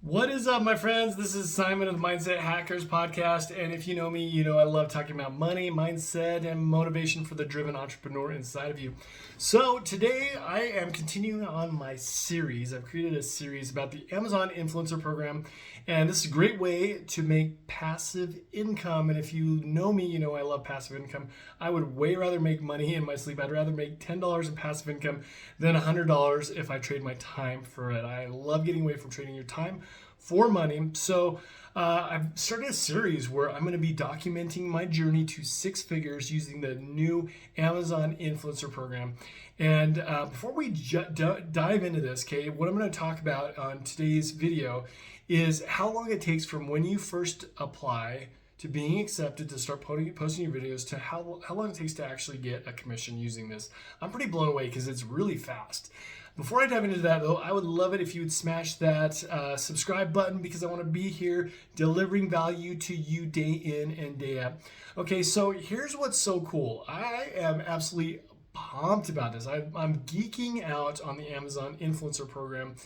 What is up, my friends? This is Simon of the Mindset Hackers podcast. And if you know me, you know I love talking about money, mindset, and motivation for the driven entrepreneur inside of you. So today I am continuing on my series. I've created a series about the Amazon Influencer Program. And this is a great way to make passive income. And if you know me, you know I love passive income. I would way rather make money in my sleep. I'd rather make $10 in passive income than $100 if I trade my time for it. I love getting away from trading your time for money. So I've started a series where I'm going to be documenting my journey to six figures using the new Amazon Influencer Program. And before we dive into this, okay, what I'm going to talk about on today's video is how long it takes from when you first apply to being accepted to start posting your videos to how long it takes to actually get a commission using this. I'm pretty blown away because it's really fast. Before I dive into that, though, I would love it if you would smash that subscribe button because I want to be here delivering value to you day in and day out. Okay, so here's what's so cool. I am absolutely pumped about this. I'm geeking out on the Amazon Influencer Program.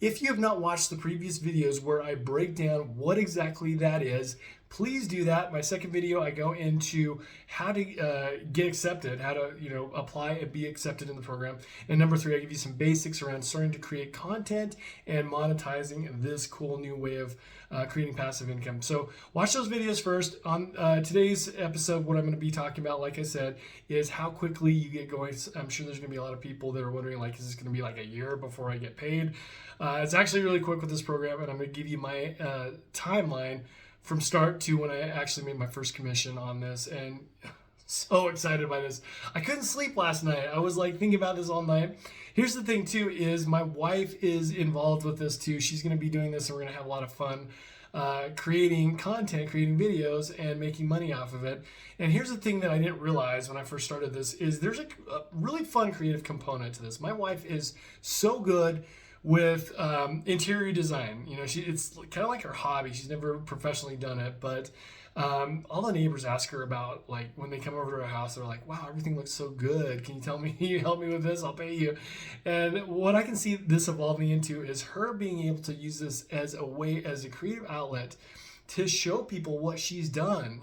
If you have not watched the previous videos where I break down what exactly that is, please do that. My second video, I go into how to get accepted, how to apply and be accepted in the program. And number three, I give you some basics around starting to create content and monetizing this cool new way of creating passive income. So watch those videos first. On today's episode, what I'm going to be talking about, like I said, is how quickly you get going. I'm sure there's going to be a lot of people that are wondering, like, is this going to be like a year before I get paid? It's actually really quick with this program, and I'm going to give you my timeline from start to when I actually made my first commission on this, and so excited by this. I couldn't sleep last night. I was like thinking about this all night. Here's the thing too, is my wife is involved with this too. She's going to be doing this, and we're going to have a lot of fun creating content, creating videos, and making money off of it. And here's the thing that I didn't realize when I first started this is there's a really fun creative component to this. My wife is so good with interior design. It's kind of like her hobby. She's never professionally done it, but all the neighbors ask her about, like, when they come over to her house, they're like, wow, everything looks so good. Can you help me with this? I'll pay you. And what I can see this evolving into is her being able to use this as a creative outlet to show people what she's done.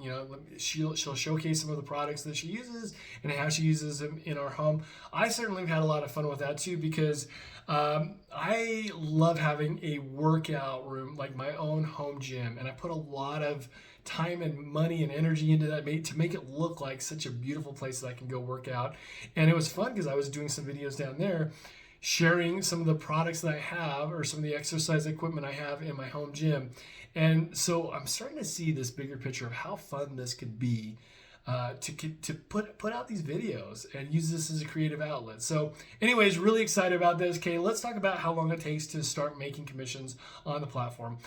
She'll showcase some of the products that she uses and how she uses them in our home. I certainly have had a lot of fun with that too, because I love having a workout room, like my own home gym, and I put a lot of time and money and energy into that to make it look like such a beautiful place that I can go work out. And it was fun because I was doing some videos down there sharing some of the products that I have or some of the exercise equipment I have in my home gym. And so I'm starting to see this bigger picture of how fun this could be to put out these videos and use this as a creative outlet. So anyways, really excited about this. Okay, let's talk about how long it takes to start making commissions on the platform.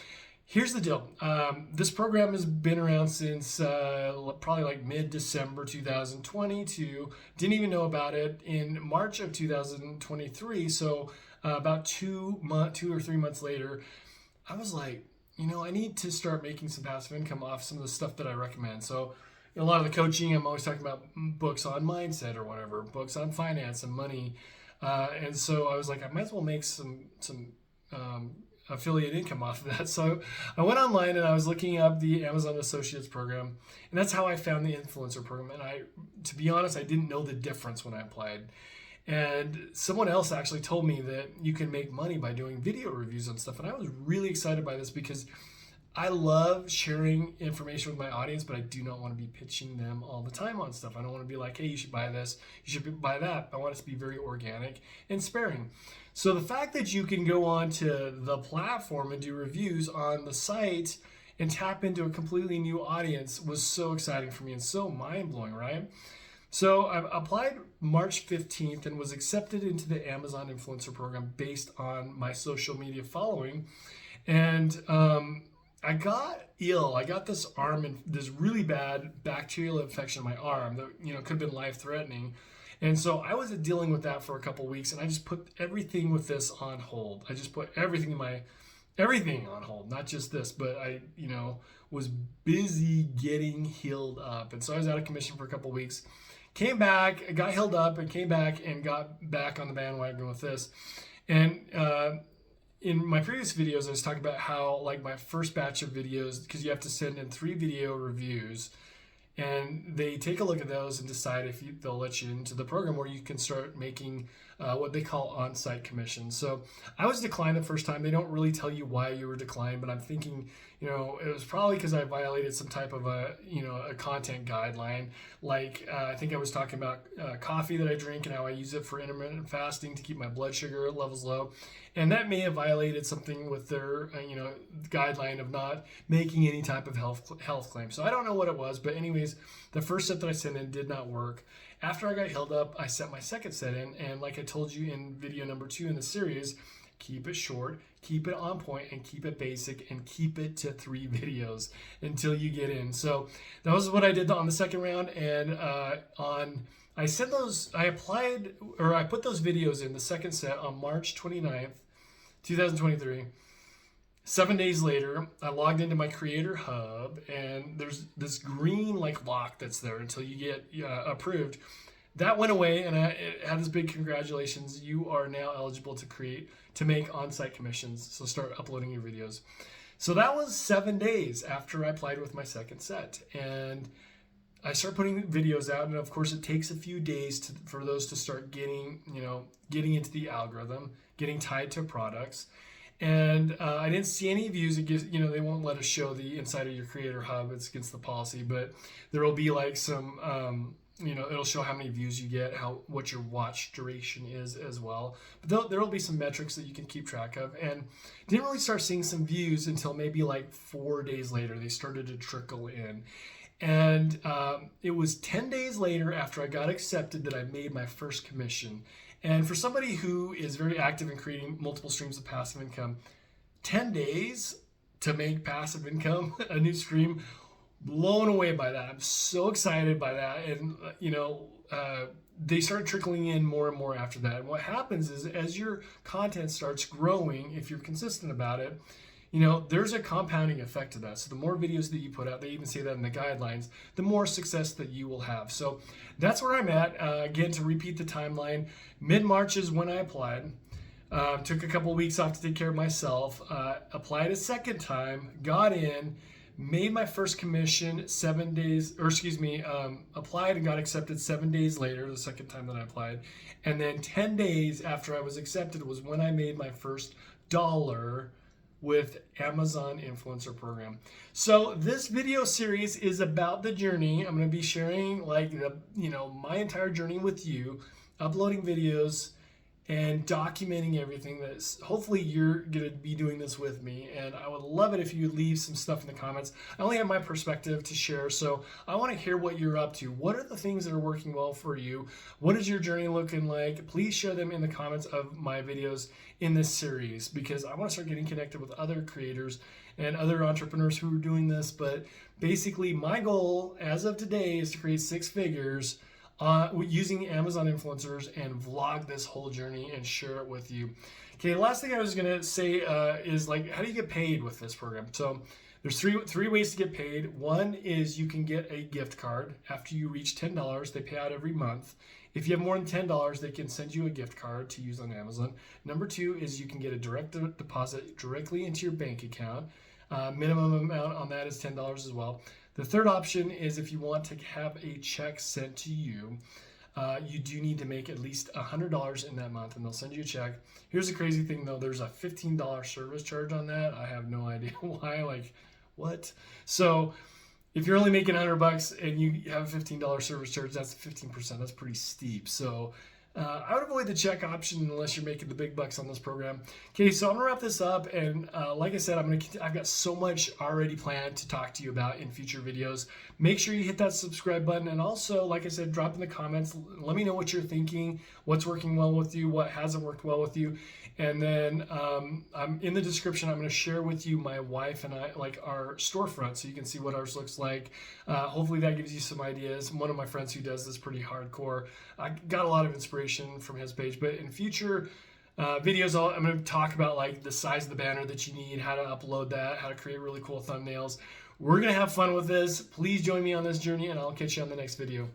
Here's the deal. This program has been around since probably like mid-December 2022. Didn't even know about it in March of 2023. So about 2 or 3 months later, I was like, I need to start making some passive income off some of the stuff that I recommend. So a lot of the coaching, I'm always talking about books on mindset or whatever, books on finance and money. And so I was like, I might as well make some affiliate income off of that. So I went online and I was looking up the Amazon Associates program, and that's how I found the influencer program. And to be honest, I didn't know the difference when I applied. And someone else actually told me that you can make money by doing video reviews on stuff. And I was really excited by this because I love sharing information with my audience, but I do not want to be pitching them all the time on stuff. I don't want to be like, hey, you should buy this, you should buy that. I want it to be very organic and sparing. So the fact that you can go on to the platform and do reviews on the site and tap into a completely new audience was so exciting for me and so mind-blowing, right? So I applied March 15th and was accepted into the Amazon Influencer Program based on my social media following. And I got ill. I got this this really bad bacterial infection in my arm that could have been life-threatening. And so I was dealing with that for a couple of weeks, and I just put everything with this on hold. I just put everything on hold, not just this, but I was busy getting healed up. And so I was out of commission for a couple of weeks. Came back, got healed up, and came back and got back on the bandwagon with this. And in my previous videos, I was talking about how like my first batch of videos, because you have to send in 3 video reviews, and they take a look at those and decide if they'll let you into the program where you can start making what they call on-site commissions. So I was declined the first time. They don't really tell you why you were declined, but I'm thinking, it was probably because I violated some type of a content guideline. Like I think I was talking about coffee that I drink and how I use it for intermittent fasting to keep my blood sugar levels low. And that may have violated something with their, guideline of not making any type of health claim. So I don't know what it was, but anyways, the first set that I sent in did not work. After I got held up, I sent my second set in, and like I told you in video number 2 in the series, keep it short, keep it on point, and keep it basic, and keep it to 3 videos until you get in. So that was what I did on the second round, and I put those videos in the second set on March 29th, 2023. 7 days later, I logged into my Creator Hub, and there's this green lock that's there until you get approved. That went away, and it had this big congratulations. You are now eligible to make on-site commissions. So start uploading your videos. So that was 7 days after I applied with my second set, and I start putting videos out, and of course it takes a few days for those to start getting into the algorithm, getting tied to products. And I didn't see any views. They won't let us show the inside of your Creator Hub. It's against the policy, but there will be like some, it'll show how many views you get, what your watch duration is as well. But there will be some metrics that you can keep track of. And didn't really start seeing some views until maybe like 4 days later. They started to trickle in. And it was 10 days later after I got accepted that I made my first commission. And for somebody who is very active in creating multiple streams of passive income, 10 days to make passive income, a new stream, blown away by that. I'm so excited by that. And, they started trickling in more and more after that. And what happens is as your content starts growing, if you're consistent about it, there's a compounding effect to that. So the more videos that you put out, they even say that in the guidelines, the more success that you will have. So that's where I'm at. Again, to repeat the timeline, mid-March is when I applied. Took a couple weeks off to take care of myself. Applied a second time, got in, made my first commission applied and got accepted 7 days later, the second time that I applied. And then 10 days after I was accepted was when I made my first $1 with Amazon Influencer Program. So this video series is about the journey. I'm going to be sharing my entire journey with you, uploading videos and documenting everything. Hopefully you're going to be doing this with me, and I would love it if you leave some stuff in the comments. I only have my perspective to share, so I want to hear what you're up to. What are the things that are working well for you? What is your journey looking like? Please share them in the comments of my videos in this series, because I want to start getting connected with other creators and other entrepreneurs who are doing this. But basically my goal as of today is to create 6 figures using Amazon influencers and vlog this whole journey and share it with you. Okay, the last thing I was gonna say is how do you get paid with this program? So there's three ways to get paid. One is you can get a gift card after you reach $10. They pay out every month. If you have more than $10, they can send you a gift card to use on Amazon. Number 2 is you can get a direct deposit directly into your bank account. Minimum amount on that is $10 as well. The third option is if you want to have a check sent to you, you do need to make at least $100 in that month, and they'll send you a check. Here's the crazy thing though, there's a $15 service charge on that. I have no idea why, what? So if you're only making $100 and you have a $15 service charge, that's 15%. That's pretty steep. So I would avoid the check option unless you're making the big bucks on this program. Okay, so I'm gonna wrap this up, and like I said, I've got so much already planned to talk to you about in future videos. Make sure you hit that subscribe button, and also, like I said, drop in the comments. Let me know what you're thinking, what's working well with you, what hasn't worked well with you. And then I'm in the description, I'm going to share with you my wife and I, our storefront, so you can see what ours looks like. Hopefully that gives you some ideas. One of my friends who does this pretty hardcore, I got a lot of inspiration from his page. But in future videos, I'm going to talk about the size of the banner that you need, how to upload that, how to create really cool thumbnails. We're going to have fun with this. Please join me on this journey, and I'll catch you on the next video.